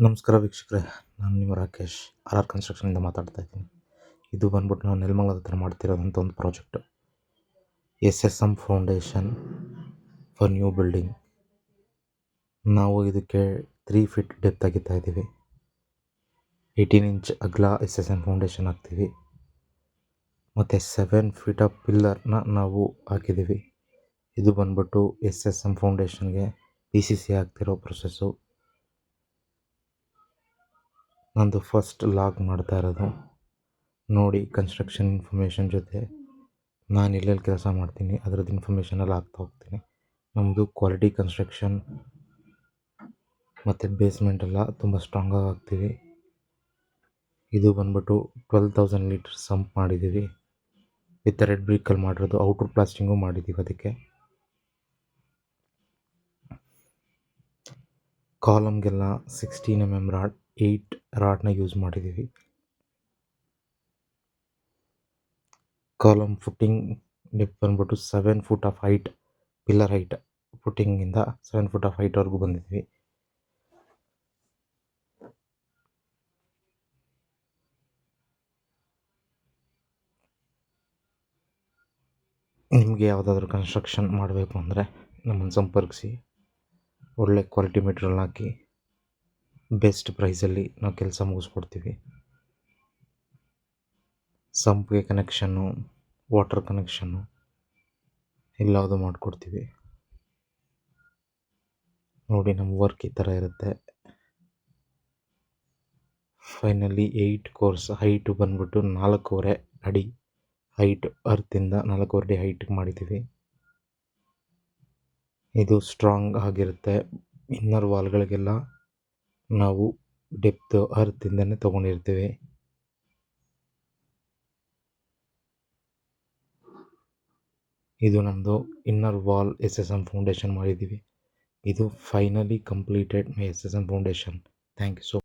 ನಮಸ್ಕಾರ ವೀಕ್ಷಕರೇ, ನಾನು ನಿಮ್ಮ ರಾಕೇಶ್ RR ಕನ್ಸ್ಟ್ರಕ್ಷನಿಂದ ಮಾತಾಡ್ತಾ ಇದ್ದೀನಿ. ಇದು ಬಂದ್ಬಿಟ್ಟು ನಾವು ನೆಲಮಂಗಲದ ಹತ್ರ ಮಾಡ್ತಿರೋದಂಥ ಒಂದು project, SSM foundation for new building. ನಾವು ಇದಕ್ಕೆ 3 ಫೀಟ್ ಡೆಪ್ತ್ ಆಗಿತ್ತಾ ಇದ್ದೀವಿ. 18 ಇಂಚ್ ಅಗಲ SSM ಫೌಂಡೇಶನ್ ಹಾಕ್ತೀವಿ ಮತ್ತು 7 ಫೀಟ್ ಆಫ್ ಪಿಲ್ಲರ್ನ ನಾವು ಹಾಕಿದ್ದೀವಿ. ಇದು ಬಂದ್ಬಿಟ್ಟು SSM ಫೌಂಡೇಶನ್ಗೆ PCC ಆಗ್ತಿರೋ ಪ್ರೊಸೆಸ್ಸು. ನಂದು ಫಸ್ಟ್ ಲಾಗ್ ಮಾಡ್ತಾ ಇರೋದು ನೋಡಿ. ಕನ್ಸ್ಟ್ರಕ್ಷನ್ ಇನ್ಫಾರ್ಮೇಷನ್ ಜೊತೆ ನಾನು ಎಲ್ಲೆಲ್ಲಿ ಕೆಲಸ ಮಾಡ್ತೀನಿ ಅದರದ್ದು ಇನ್ಫಾರ್ಮೇಷನೆಲ್ಲ ಹಾಕ್ತಾ ಹೋಗ್ತೀನಿ. ನಮ್ಮದು ಕ್ವಾಲಿಟಿ ಕನ್ಸ್ಟ್ರಕ್ಷನ್ ಮತ್ತು ಬೇಸ್ಮೆಂಟ್ ಎಲ್ಲ ತುಂಬ ಸ್ಟ್ರಾಂಗಾಗಿ ಹಾಕ್ತೀವಿ. ಇದು ಬಂದ್ಬಿಟ್ಟು 12,000 ಲೀಟರ್ ಸಂಪ್ ಮಾಡಿದ್ದೀವಿ. ವಿತ್ ರೆಡ್ ಬ್ರಿಕ್ಕಲ್ಲಿ ಮಾಡಿರೋದು. ಔಟ್ರ್ ಪ್ಲಾಸ್ಟಿಂಗು ಮಾಡಿದ್ದೀವಿ. ಅದಕ್ಕೆ ಕಾಲಮ್ಗೆಲ್ಲ 16 mm ರಾಡ್, 8 ರಾಡ್ನ ಯೂಸ್ ಮಾಡಿದ್ದೀವಿ. ಕಾಲಮ್ ಫುಟ್ಟಿಂಗ್ ಡೆಪ್ತ್ ಬಂದ್ಬಿಟ್ಟು 7 foot of height, pillar height ಫುಟ್ಟಿಂಗಿಂದ 7 ಫುಟ್ ಆಫ್ ಹೈಟ್ವರೆಗೂ ಬಂದಿದ್ವಿ. ನಿಮಗೆ ಯಾವುದಾದ್ರೂ ಕನ್ಸ್ಟ್ರಕ್ಷನ್ ಮಾಡಬೇಕು ಅಂದರೆ ನಮ್ಮನ್ನು ಸಂಪರ್ಕಿಸಿ. ಒಳ್ಳೆ ಕ್ವಾಲಿಟಿ ಮೆಟೀರಿಯಲ್ ಹಾಕಿ ಬೆಸ್ಟ್ ಪ್ರೈಸಲ್ಲಿ ನಾವು ಕೆಲಸ ಮುಗಿಸ್ಕೊಡ್ತೀವಿ. ಸಂಪ್ಗೆ ಕನೆಕ್ಷನ್ನು, ವಾಟರ್ ಕನೆಕ್ಷನ್ನು ಎಲ್ಲವುದು ಮಾಡಿಕೊಡ್ತೀವಿ. ನೋಡಿ, ನಮ್ಮ ವರ್ಕ್ ಈ ಥರ ಇರುತ್ತೆ. ಫೈನಲಿ 8 ಕೋರ್ಸ್ ಹೈಟು ಬಂದ್ಬಿಟ್ಟು 4.5 ಅಡಿ ಹೈಟ್, ಅರ್ತಿಂದ 4.5 ಅಡಿ ಹೈಟಿಗೆ ಮಾಡಿದ್ದೀವಿ. ಇದು ಸ್ಟ್ರಾಂಗ್ ಆಗಿರುತ್ತೆ. ಇನ್ನರ್ ವಾಲ್ಗಳಿಗೆಲ್ಲ ನಾವು ಡೆಪ್ತ್ ಅರ್ತಿಂದನೇ ತೊಗೊಂಡಿರ್ತೀವಿ. ಇದು ನಮ್ಮದು ಇನ್ನರ್ ವಾಲ್ SSM ಫೌಂಡೇಶನ್ ಮಾಡಿದ್ದೀವಿ. ಇದು finally completed my SSM foundation. Thank you so